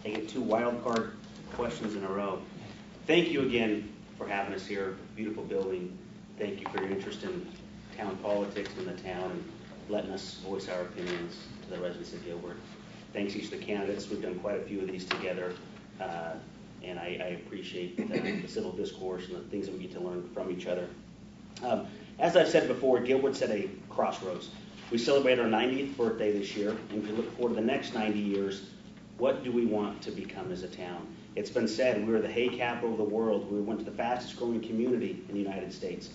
I get 2 wild card questions in a row. Thank you again for having us here. Beautiful building. Thank you for your interest in town politics in the town and letting us voice our opinions to the residents of Gilbert. Thanks each of the candidates. We've done quite a few of these together, and I appreciate the civil discourse and the things that we get to learn from each other. As I've said before, Gilbert's at a crossroads. We celebrate our 90th birthday this year, and if we look forward to the next 90 years, what do we want to become as a town? It's been said we were the hay capital of the world. We went to the fastest growing community in the United States.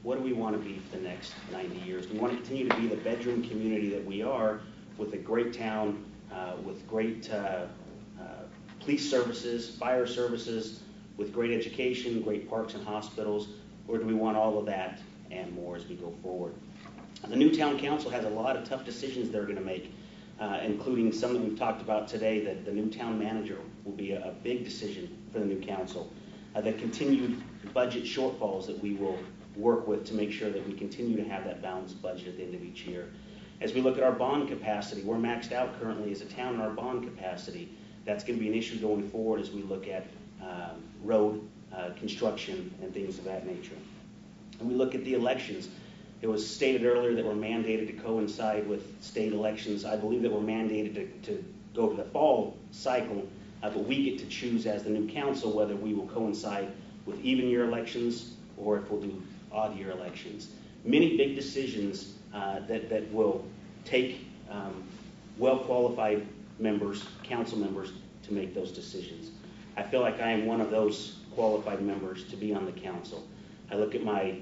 What do we want to be for the next 90 years? We want to continue to be the bedroom community that we are, with a great town, with great police services, fire services, with great education, great parks and hospitals, or do we want all of that and more as we go forward? The new town council has a lot of tough decisions they're going to make, including some that we've talked about today, that the new town manager will be a big decision for the new council. The continued budget shortfalls that we will work with to make sure that we continue to have that balanced budget at the end of each year. As we look at our bond capacity, we're maxed out currently as a town in our bond capacity. That's going to be an issue going forward as we look at road construction and things of that nature. And we look at the elections. It was stated earlier that we're mandated to coincide with state elections. I believe that we're mandated to go to the fall cycle, but we get to choose as the new council whether we will coincide with even year elections or if we'll do odd year elections. Many big decisions that will take well-qualified members, council members, to make those decisions. I feel like I am one of those qualified members to be on the council. I look at my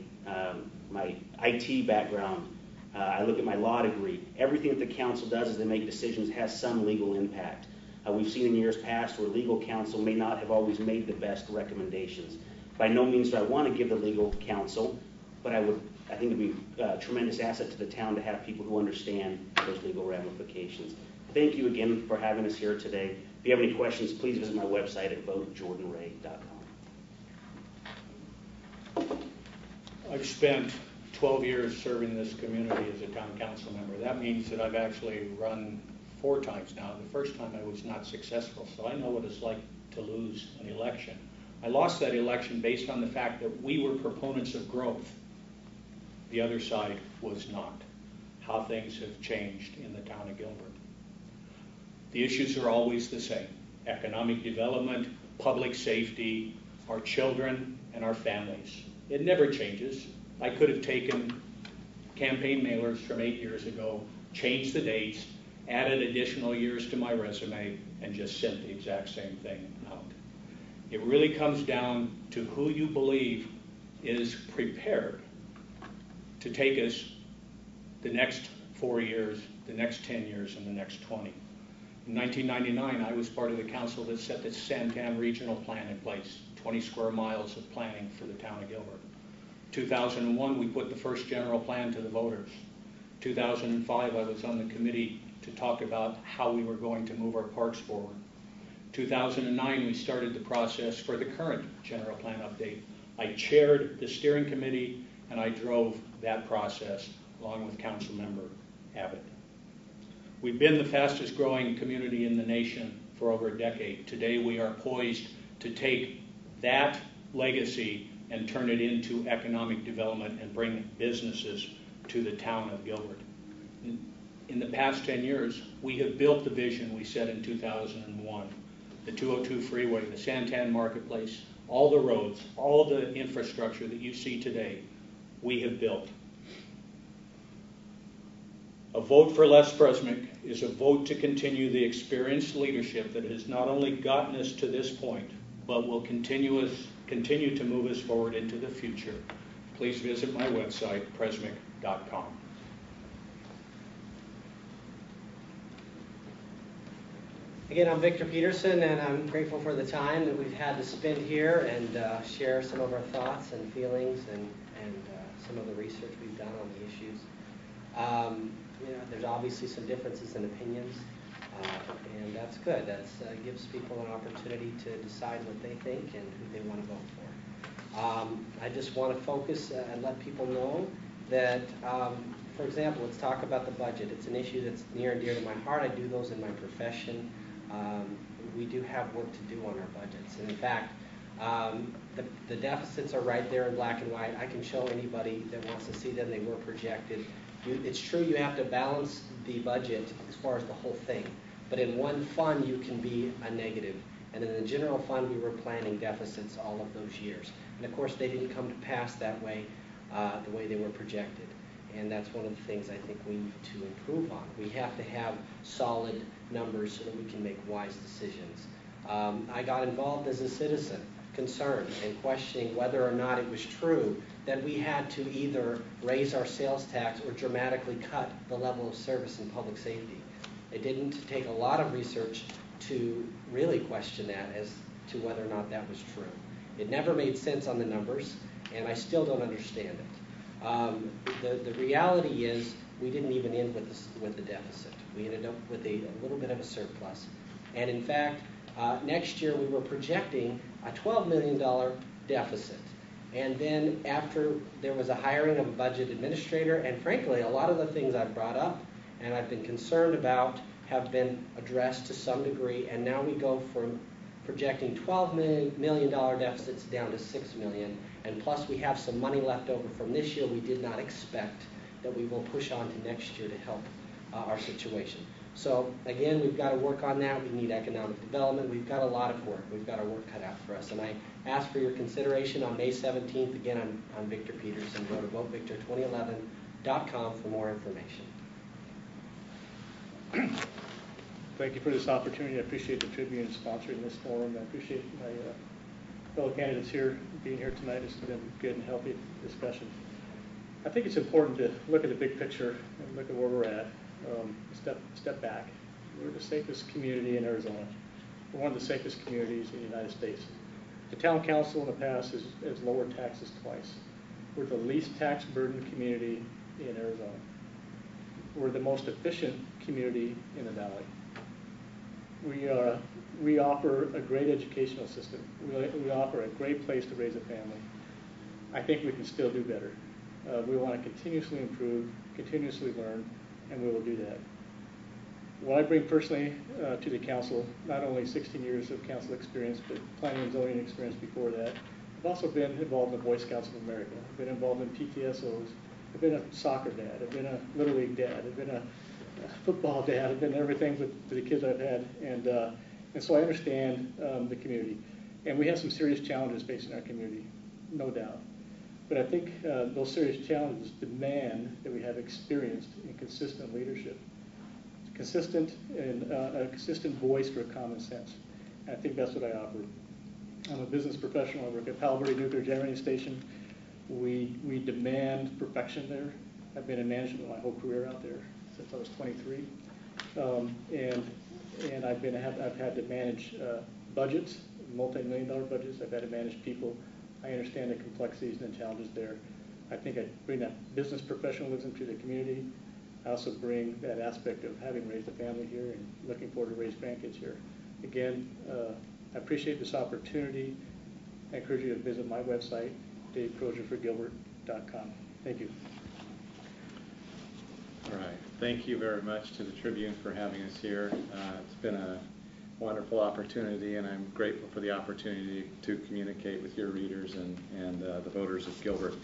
IT background, I look at my law degree. Everything that the council does as they make decisions has some legal impact. We've seen in years past where legal counsel may not have always made the best recommendations. By no means do I want to give the legal counsel, but I think it would be a tremendous asset to the town to have people who understand those legal ramifications. Thank you again for having us here today. If you have any questions, please visit my website at votejordanray.com. I've spent 12 years serving this community as a town council member. That means that I've actually run 4 times now. The first time I was not successful, so I know what it's like to lose an election. I lost that election based on the fact that we were proponents of growth. The other side was not. How things have changed in the town of Gilbert. The issues are always the same: economic development, public safety, our children, and our families. It never changes. I could have taken campaign mailers from 8 years ago, changed the dates, added additional years to my resume, and just sent the exact same thing out. It really comes down to who you believe is prepared to take us the next 4 years, the next 10 years, and the next 20. In 1999, I was part of the council that set the Santan Regional Plan in place, 20 square miles of planning for the town of Gilbert. 2001, we put the first general plan to the voters. 2005, I was on the committee to talk about how we were going to move our parks forward. 2009, we started the process for the current general plan update. I chaired the steering committee, and I drove that process along with Council Member Abbott. We've been the fastest growing community in the nation for over a decade. Today we are poised to take that legacy and turn it into economic development and bring businesses to the town of Gilbert. In the past 10 years, we have built the vision we set in 2001. The 202 freeway, the Santan Marketplace, all the roads, all the infrastructure that you see today, we have built. A vote for Les Presmick is a vote to continue the experienced leadership that has not only gotten us to this point, but will continue to move us forward into the future. Please visit my website, presmick.com. Again, I'm Victor Peterson, and I'm grateful for the time that we've had to spend here and share some of our thoughts and feelings and some of the research we've done on the issues. There's obviously some differences in opinions, and that's good. That gives people an opportunity to decide what they think and who they want to vote for. I just want to focus and let people know that, for example, let's talk about the budget. It's an issue that's near and dear to my heart. I do those in my profession. we do have work to do on our budgets. And in fact, the deficits are right there in black and white. I can show anybody that wants to see them. They were projected. It's true you have to balance the budget as far as the whole thing. But in one fund, you can be a negative. And in the general fund, we were planning deficits all of those years. And of course, they didn't come to pass that way, the way they were projected. And that's one of the things I think we need to improve on. We have to have solid numbers so that we can make wise decisions. I got involved as a citizen, concerned and questioning whether or not it was true that we had to either raise our sales tax or dramatically cut the level of service in public safety. It didn't take a lot of research to really question that as to whether or not that was true. It never made sense on the numbers, and I still don't understand it. The reality is we didn't even end with the deficit. We ended up with a little bit of a surplus. And in fact, next year we were projecting a $12 million deficit. And then after there was a hiring of a budget administrator, and frankly, a lot of the things I've brought up and I've been concerned about have been addressed to some degree, and now we go from projecting $12 million deficits down to $6 million, and plus we have some money left over from this year we did not expect that we will push on to next year to help our situation. So again, we've got to work on that. We need economic development. We've got a lot of work. We've got our work cut out for us. And I ask for your consideration on May 17th. Again, I'm Victor Peterson. Go to votevictor2011.com for more information. Thank you for this opportunity. I appreciate the Tribune sponsoring this forum. I appreciate my fellow candidates here being here tonight. It's been a good and healthy discussion. I think it's important to look at the big picture and look at where we're at. Step back. We're the safest community in Arizona. We're one of the safest communities in the United States. The town council in the past has lowered taxes twice. We're the least tax burdened community in Arizona. We're the most efficient community in the valley. We offer a great educational system. We offer a great place to raise a family. I think we can still do better. We want to continuously improve, continuously learn, and we will do that. What I bring personally to the council, not only 16 years of council experience, but planning and zoning experience before that. I've also been involved in the Boy Scouts of America. I've been involved in PTSOs. I've been a soccer dad. I've been a Little League dad. I've been a football dad. I've been everything for the kids I've had. And so I understand the community. And we have some serious challenges facing our community, no doubt. But I think those serious challenges demand that we have experienced and consistent leadership, consistent and a consistent voice for common sense. And I think that's what I offer. I'm a business professional. I work at Palo Verde Nuclear Generating Station. We demand perfection there. I've been in management my whole career out there since I was 23, and I've had to manage budgets, multi-million-dollar budgets. I've had to manage people. I understand the complexities and the challenges there. I think I bring that business professionalism to the community. I also bring that aspect of having raised a family here and looking forward to raise grandkids here. Again, I appreciate this opportunity. I encourage you to visit my website, davecrozierforgilbert.com. Thank you. All right. Thank you very much to the Tribune for having us here. It's been a wonderful opportunity, and I'm grateful for the opportunity to communicate with your readers and the voters of Gilbert.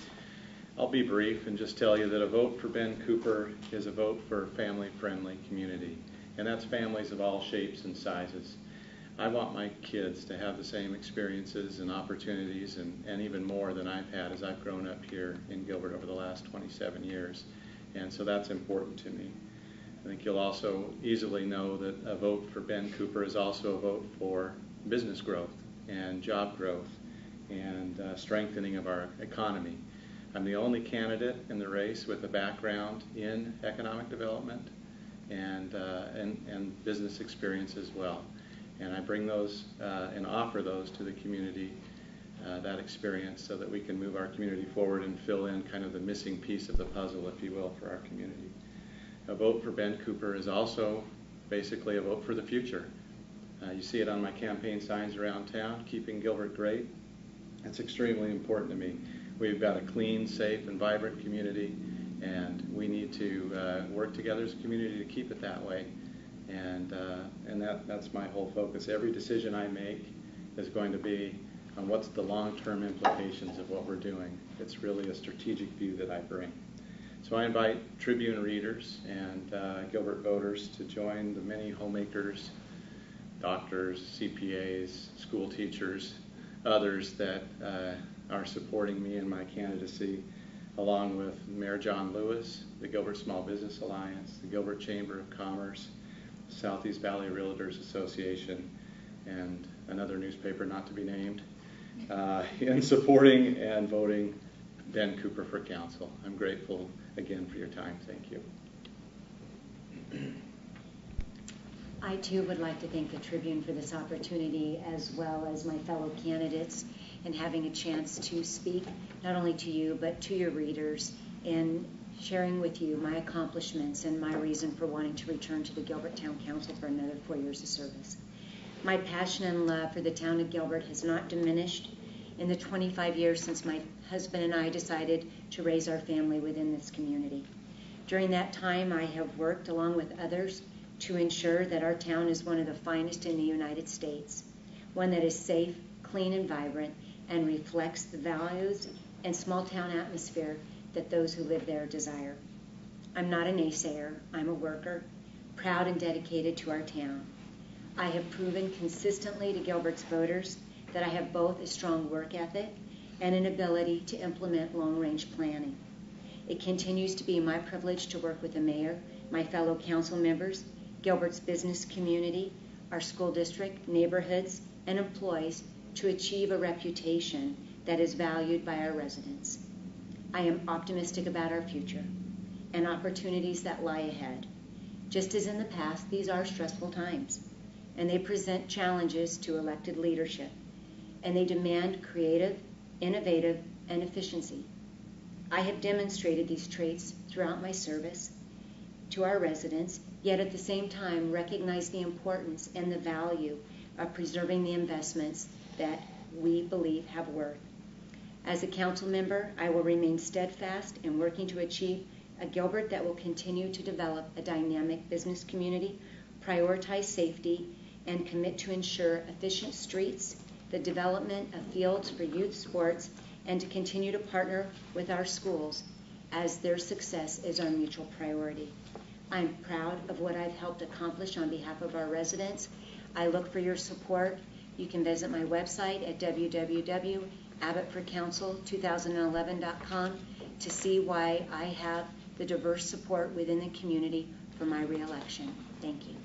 I'll be brief and just tell you that a vote for Ben Cooper is a vote for a family-friendly community, and that's families of all shapes and sizes. I want my kids to have the same experiences and opportunities and even more than I've had as I've grown up here in Gilbert over the last 27 years, and so that's important to me. I think you'll also easily know that a vote for Ben Cooper is also a vote for business growth and job growth and strengthening of our economy. I'm the only candidate in the race with a background in economic development and business experience as well. And I bring those and offer those to the community, that experience, so that we can move our community forward and fill in kind of the missing piece of the puzzle, if you will, for our community. A vote for Ben Cooper is also basically a vote for the future. You see it on my campaign signs around town, keeping Gilbert great. It's extremely important to me. We've got a clean, safe, and vibrant community, and we need to work together as a community to keep it that way. And that's my whole focus. Every decision I make is going to be on what's the long-term implications of what we're doing. It's really a strategic view that I bring. So I invite Tribune readers and Gilbert voters to join the many homemakers, doctors, CPAs, school teachers, others that are supporting me in my candidacy, along with Mayor John Lewis, the Gilbert Small Business Alliance, the Gilbert Chamber of Commerce, Southeast Valley Realtors Association, and another newspaper not to be named, in supporting and voting Ben Cooper for council. I'm grateful again for your time. Thank you. I too would like to thank the Tribune for this opportunity, as well as my fellow candidates, and having a chance to speak not only to you but to your readers, and sharing with you my accomplishments and my reason for wanting to return to the Gilbert Town Council for another 4 years of service. My passion and love for the town of Gilbert has not diminished in the 25 years since my husband and I decided to raise our family within this community. During that time, I have worked along with others to ensure that our town is one of the finest in the United States, one that is safe, clean, and vibrant, and reflects the values and small town atmosphere that those who live there desire. I'm not a naysayer. I'm a worker, proud and dedicated to our town. I have proven consistently to Gilbert's voters that I have both a strong work ethic and an ability to implement long-range planning. It continues to be my privilege to work with the mayor, my fellow council members, Gilbert's business community, our school district, neighborhoods, and employees to achieve a reputation that is valued by our residents. I am optimistic about our future and opportunities that lie ahead. Just as in the past, these are stressful times, and they present challenges to elected leadership, and they demand creative, innovative, and efficiency. I have demonstrated these traits throughout my service to our residents, yet at the same time recognize the importance and the value of preserving the investments that we believe have worth. As a council member, I will remain steadfast in working to achieve a Gilbert that will continue to develop a dynamic business community, prioritize safety, and commit to ensure efficient streets, the development of fields for youth sports, and to continue to partner with our schools as their success is our mutual priority. I'm proud of what I've helped accomplish on behalf of our residents. I look for your support. You can visit my website at www.abbottforcouncil2011.com to see why I have the diverse support within the community for my re-election. Thank you.